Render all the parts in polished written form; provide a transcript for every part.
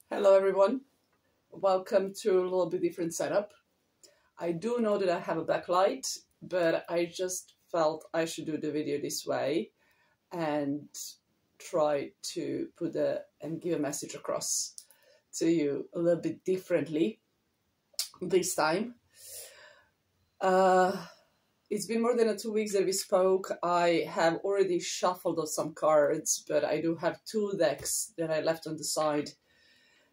Hello everyone, welcome to a little bit different setup. I do know that I have a backlight, but I just felt I should do the video this way and try to and give a message across to you a little bit differently this time. It's been more than 2 weeks that we spoke. I have already shuffled some cards, but I do have 2 decks that I left on the side,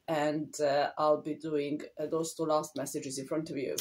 and I'll be doing those 2 last messages in front of you.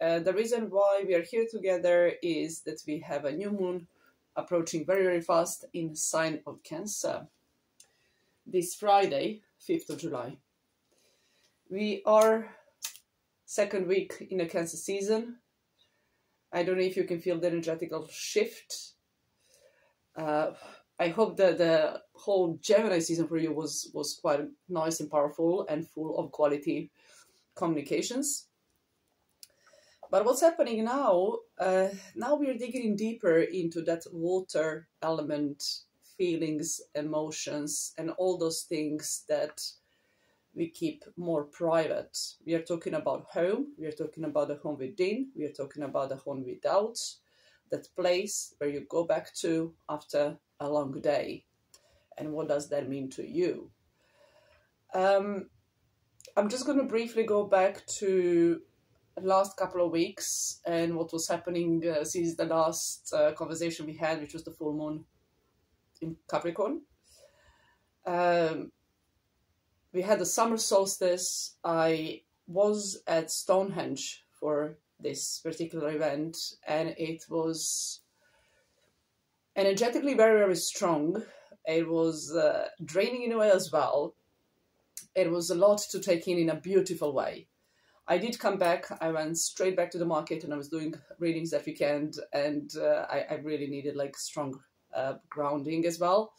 The reason why we are here together is that we have a new moon approaching very, very fast in the sign of Cancer this Friday, 5th of July. We are 2nd week in the Cancer season. I don't know if you can feel the energetical shift. I hope that the whole Gemini season for you was quite nice and powerful and full of quality communications. But what's happening now, now we are digging deeper into that water element, feelings, emotions, and all those things that we keep more private. We are talking about home, we are talking about the home within, we are talking about the home without, that place where you go back to after a long day. And what does that mean to you? I'm just going to briefly go back to the last couple of weeks and what was happening since the last conversation we had, which was the full moon in Capricorn. We had the summer solstice. I was at Stonehenge for this particular event, and it was energetically very, very strong. It was draining in a way as well. It was a lot to take in a beautiful way. I did come back. I went straight back to the market and I was doing readings that weekend, and I really needed like strong grounding as well.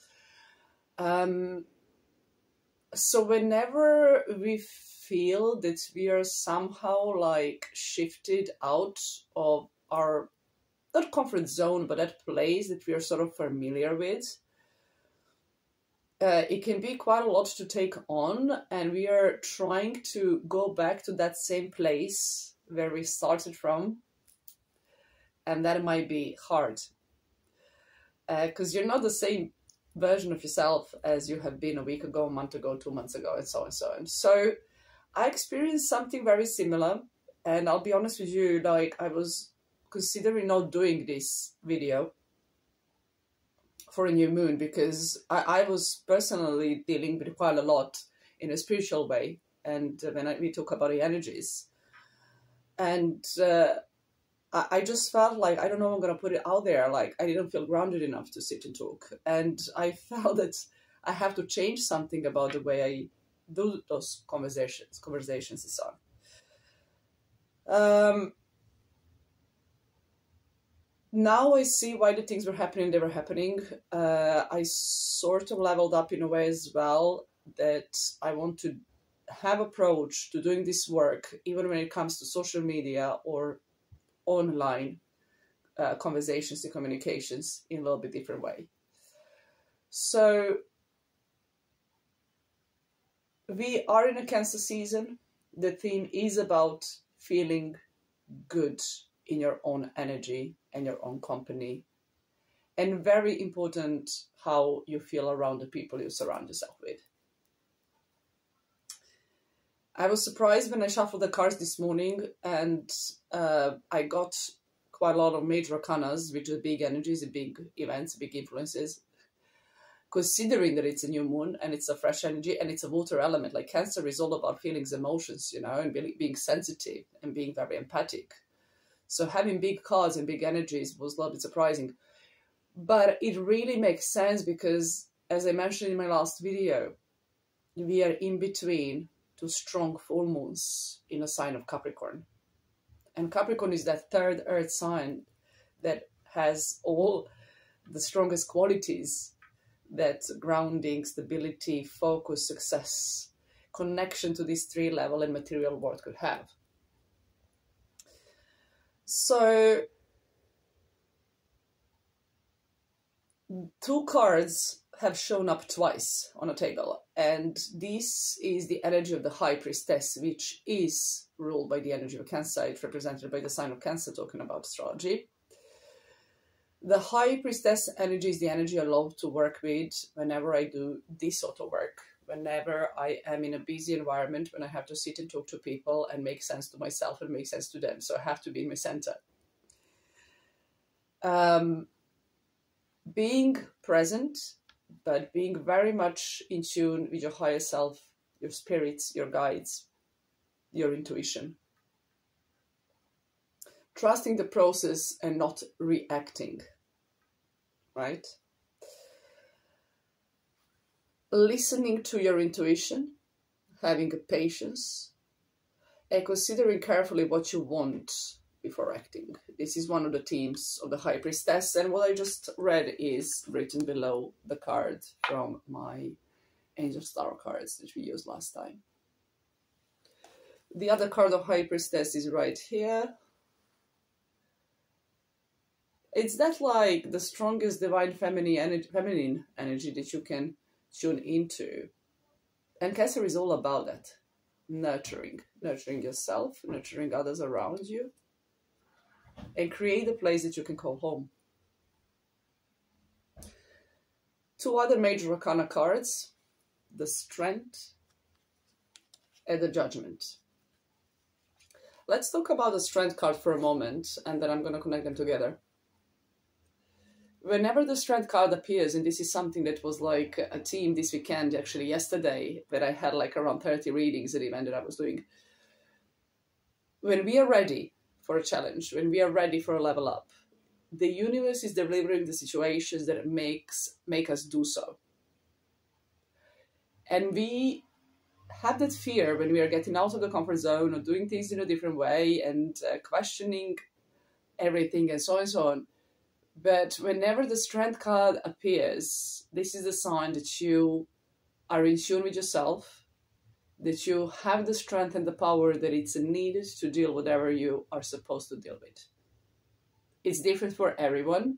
So whenever we feel that we are somehow like shifted out of our, not comfort zone, but that place that we are sort of familiar with, it can be quite a lot to take on, and we are trying to go back to that same place where we started from, and that might be hard. Because you're not the same version of yourself as you have been a week ago, a month ago, 2 months ago, and so on and so on. So I experienced something very similar, and I'll be honest with you, like I was considering not doing this video for a new moon because I was personally dealing with quite a lot in a spiritual way, and when we talk about the energies, and I just felt like, I don't know, I'm going to put it out there, like I didn't feel grounded enough to sit and talk. And I felt that I have to change something about the way I do those conversations and so on. Now I see why the things were happening, they were happening. I sort of leveled up in a way as well that I want to have approach to doing this work, even when it comes to social media or online conversations and communications, in a little bit different way. So we are in a Cancer season. The theme is about feeling good in your own energy and your own company, and very important how you feel around the people you surround yourself with. I was surprised when I shuffled the cards this morning, and I got quite a lot of major arcanas, which are big energies, big events, big influences, considering that it's a new moon and it's a fresh energy and it's a water element. Like Cancer is all about feelings, emotions, you know, and being sensitive and being very empathic. So having big cards and big energies was a little bit surprising. But it really makes sense because, as I mentioned in my last video, we are in between 2 strong full moons in a sign of Capricorn. And Capricorn is that 3rd earth sign that has all the strongest qualities that grounding, stability, focus, success, connection to this 3-level and material world could have. So 2 cards have shown up twice on a table, and this is the energy of the High Priestess, which is ruled by the energy of Cancer. It's represented by the sign of Cancer, talking about astrology. The High Priestess energy is the energy I love to work with whenever I do this sort of work, whenever I am in a busy environment, when I have to sit and talk to people and make sense to myself and make sense to them. So I have to be in my center. Being present, but being very much in tune with your higher self, your spirits, your guides, your intuition. Trusting the process and not reacting, right? Listening to your intuition, having a patience, and considering carefully what you want before acting. This is one of the themes of the High Priestess, and what I just read is written below the card from my Angel Star cards that we used last time. The other card of High Priestess is right here. It's that like the strongest divine feminine energy that you can tune into. And Cancer is all about that. Nurturing yourself, nurturing others around you, and create a place that you can call home. Two other major arcana cards, the Strength and the Judgment. Let's talk about the Strength card for a moment, and then I'm going to connect them together. Whenever the Strength card appears, and this is something that was like a theme this weekend, actually yesterday, that I had like around 30 readings at the event that I was doing. When we are ready for a challenge, when we are ready for a level up, the universe is delivering the situations that make us do so. And we have that fear when we are getting out of the comfort zone or doing things in a different way and questioning everything and so on. But whenever the Strength card appears, this is a sign that you are in tune with yourself, that you have the strength and the power that it's needed to deal with whatever you are supposed to deal with. It's different for everyone.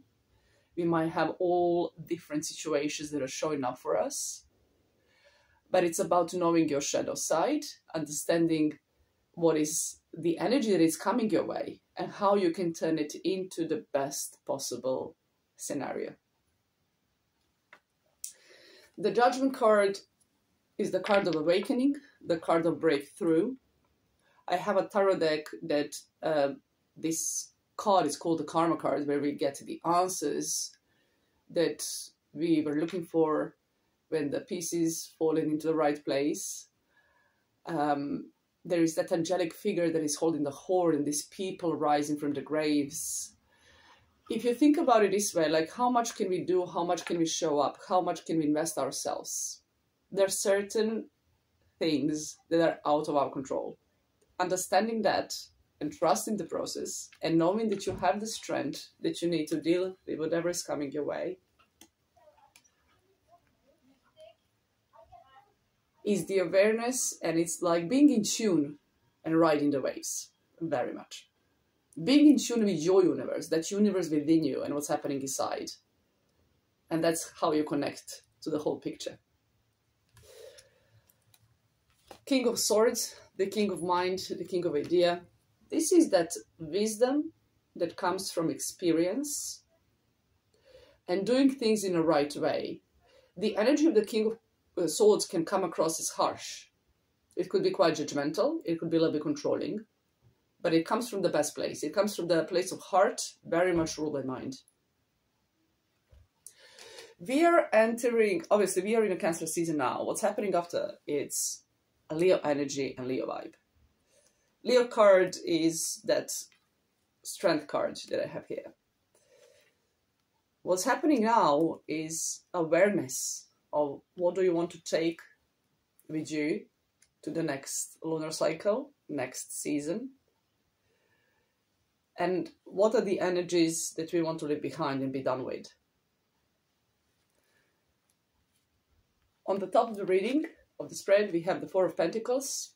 We might have all different situations that are showing up for us, but it's about knowing your shadow side, understanding what is the energy that is coming your way, and how you can turn it into the best possible scenario. The Judgment card is the card of awakening, the card of breakthrough. I have a tarot deck that this card is called the Karma card, where we get the answers that we were looking for when the pieces falling into the right place. There is that angelic figure that is holding the horn and these people rising from the graves. If you think about it this way, like how much can we do? How much can we show up? How much can we invest ourselves? There are certain things that are out of our control. Understanding that and trusting the process and knowing that you have the strength that you need to deal with whatever is coming your way is the awareness, and it's like being in tune and riding the waves, very much. Being in tune with your universe, that universe within you and what's happening inside. And that's how you connect to the whole picture. King of Swords, the King of Mind, the King of Idea. This is that wisdom that comes from experience and doing things in the right way. The energy of the King of Swords can come across as harsh. It could be quite judgmental. It could be a little bit controlling. But it comes from the best place. It comes from the place of heart, very much ruled by mind. We are entering, obviously we are in a Cancer season now. What's happening after? It's a Leo energy and Leo vibe. Leo card is that Strength card that I have here. What's happening now is awareness of what do you want to take with you to the next lunar cycle, next season. And what are the energies that we want to leave behind and be done with? On the top of the reading of the spread, we have the Four of Pentacles.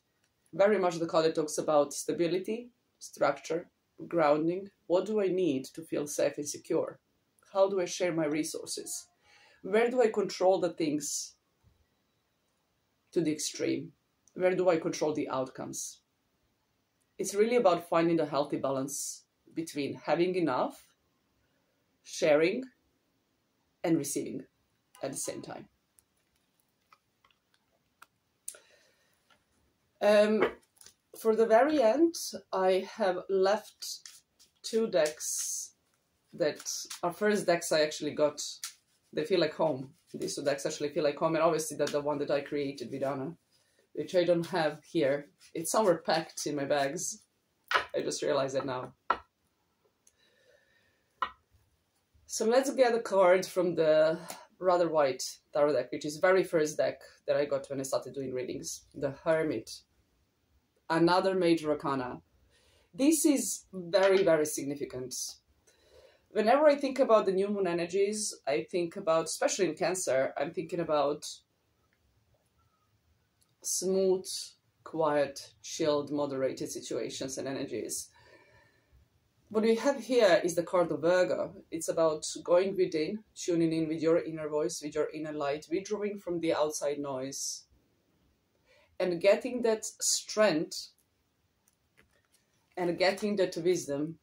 Very much the card that talks about stability, structure, grounding. What do I need to feel safe and secure? How do I share my resources? Where do I control the things to the extreme? Where do I control the outcomes? It's really about finding a healthy balance between having enough, sharing, and receiving at the same time. For the very end, I have left 2 decks that are first decks I actually got. They feel like home. These 2 decks actually feel like home, and obviously that's the one that I created with Anna, which I don't have here. It's somewhere packed in my bags. I just realized it now. So let's get a card from the Rather White tarot deck, which is the very first deck that I got when I started doing readings. The Hermit. Another major arcana. This is very, very significant. Whenever I think about the new moon energies, I think about, especially in Cancer, I'm thinking about smooth, quiet, chilled, moderated situations and energies. What we have here is the card of Virgo. It's about going within, tuning in with your inner voice, with your inner light, withdrawing from the outside noise, and getting that strength and getting that wisdom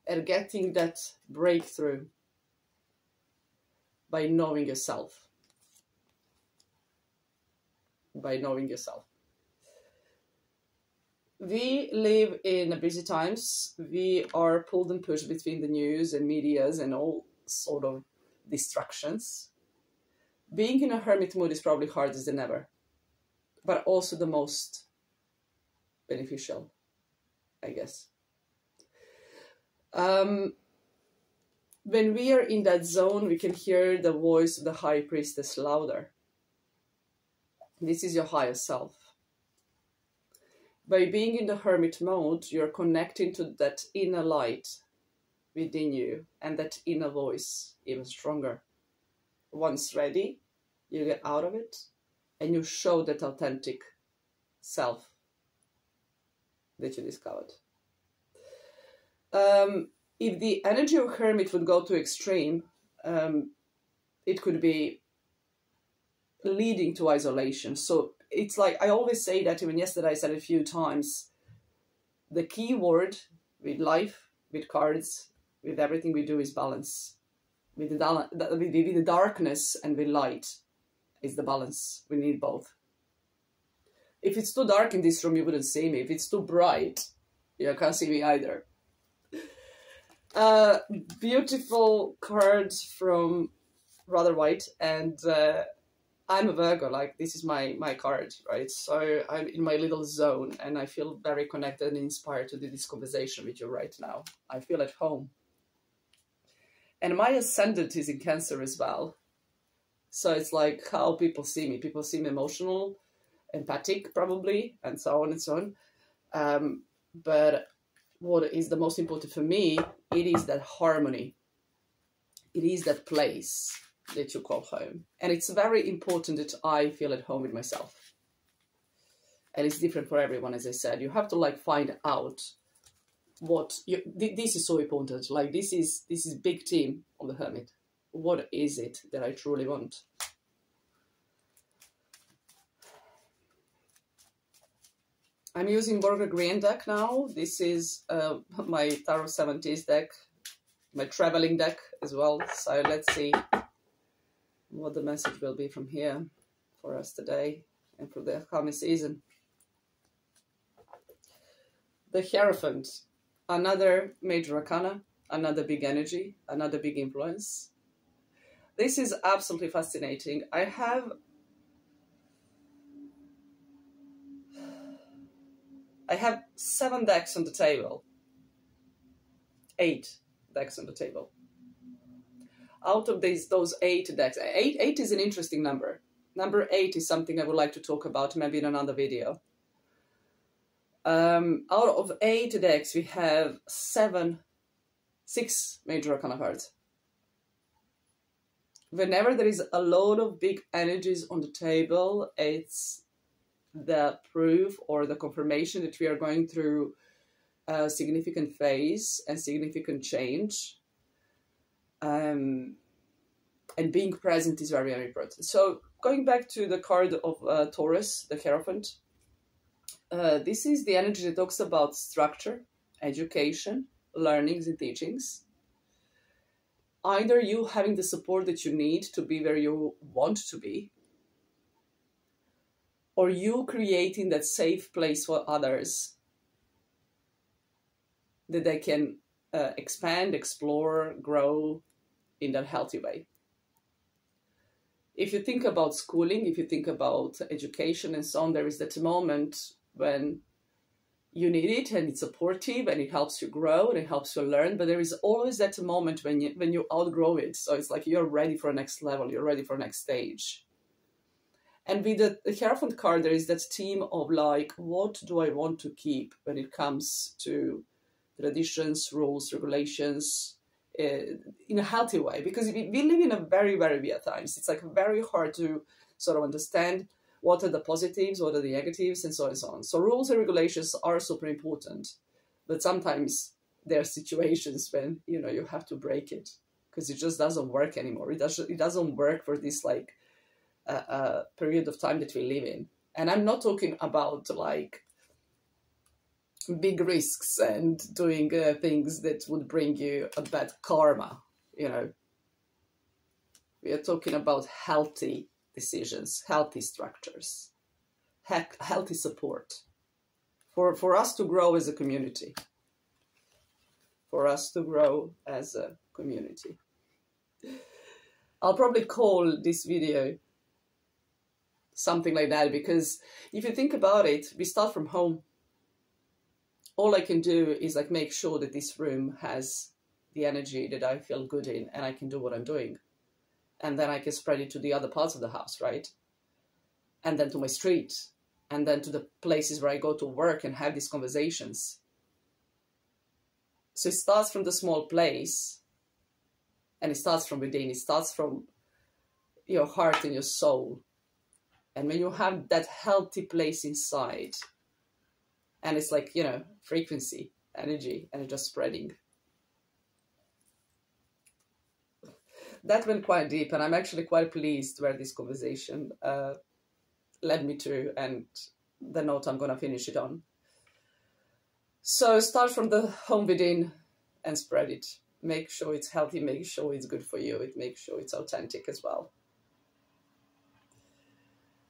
and getting that breakthrough by knowing yourself. By knowing yourself. We live in busy times. We are pulled and pushed between the news and medias and all sort of distractions. Being in a hermit mood is probably harder than ever, but also the most beneficial, I guess. When we are in that zone, we can hear the voice of the high priestess louder. This is your higher self. By being in the hermit mode, you're connecting to that inner light within you and that inner voice even stronger. Once ready, you get out of it and you show that authentic self that you discovered. If the energy of hermit would go to extreme, it could be leading to isolation. So it's like, I always say that, even yesterday I said it a few times, the key word with life, with cards, with everything we do is balance. With the darkness and with light is the balance. We need both. If it's too dark in this room, you wouldn't see me. If it's too bright, you can't see me either. Beautiful cards from Rather White, and I'm a Virgo, like this is my card, right? So I'm in my little zone and I feel very connected and inspired to do this conversation with you right now. I feel at home. And my ascendant is in Cancer as well. So it's like how people see me. People see me emotional, empathic probably, and so on and so on. But what is the most important for me, it is that harmony. It is that place that you call home. And it's very important that I feel at home with myself. And it's different for everyone, as I said. You have to like find out what you, this is so important. Like this is big team of the Hermit. What is it that I truly want? I'm using Borger Green deck now. This is my Tarot 70s deck, my traveling deck as well. So let's see what the message will be from here for us today and for the upcoming season. The Hierophant, another major arcana, another big energy, another big influence. This is absolutely fascinating. I have I have 7 decks on the table. 8 decks on the table. Out of those 8 decks, 8 is an interesting number. Number 8 is something I would like to talk about maybe in another video. Out of 8 decks, we have 6 major arcana cards. Whenever there is a lot of big energies on the table, it's the proof or the confirmation that we are going through a significant phase and significant change. And being present is very, very important. So going back to the card of Taurus, the Hierophant, this is the energy that talks about structure, education, learnings and teachings. Either you having the support that you need to be where you want to be, or you creating that safe place for others that they can expand, explore, grow in that healthy way. If you think about schooling, if you think about education and so on, there is that moment when you need it and it's supportive and it helps you grow and it helps you learn, but there is always that moment when you outgrow it. So it's like you're ready for a next level, you're ready for a next stage. And with the Hierophant card, there is that theme of like, what do I want to keep when it comes to traditions, rules, regulations, in a healthy way? Because we live in a very, very weird times. It's like very hard to sort of understand what are the positives, what are the negatives, and so on and so on. So rules and regulations are super important, but sometimes there are situations when, you know, you have to break it because it just doesn't work anymore. It doesn't work for this like period of time that we live in. And I'm not talking about like big risks and doing things that would bring you a bad karma, you know. We are talking about healthy decisions, healthy structures, healthy support for us to grow as a community. For us to grow as a community. I'll probably call this video something like that, because if you think about it, we start from home. All I can do is like make sure that this room has the energy that I feel good in and I can do what I'm doing. And then I can spread it to the other parts of the house, right? And then to my street, and then to the places where I go to work and have these conversations. So it starts from the small place, and it starts from within. It starts from your heart and your soul. And when you have that healthy place inside, and it's like, you know, frequency, energy, and it's just spreading. That went quite deep, and I'm actually quite pleased where this conversation led me to, and the note I'm going to finish it on. So start from the home within and spread it. Make sure it's healthy, make sure it's good for you, make sure it's authentic as well.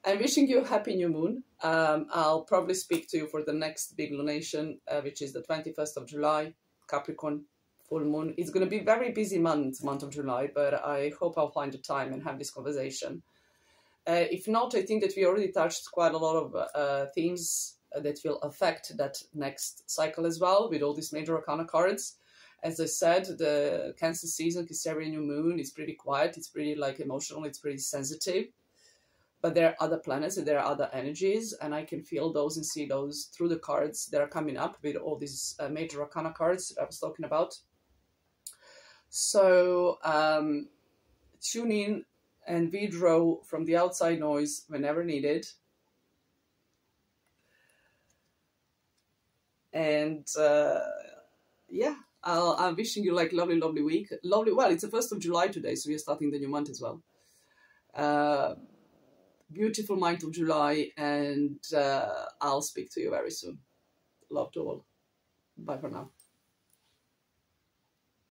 I'm wishing you a happy new moon. I'll probably speak to you for the next big lunation, which is the 21st of July, Capricorn full moon. It's going to be a very busy month of July, but I hope I'll find the time and have this conversation. If not, I think that we already touched quite a lot of themes that will affect that next cycle as well, with all these major arcana cards. As I said, the Cancer season, Caesarean new moon, is pretty quiet. It's pretty like emotional. It's pretty sensitive. But there are other planets and there are other energies, and I can feel those and see those through the cards that are coming up with all these major arcana cards that I was talking about. So tune in and withdraw from the outside noise whenever needed. And yeah, I'm wishing you like lovely, lovely week. Lovely. Well, it's the 1st of July today, so we are starting the new month as well. Beautiful month of July, and I'll speak to you very soon. Love to all. Bye for now.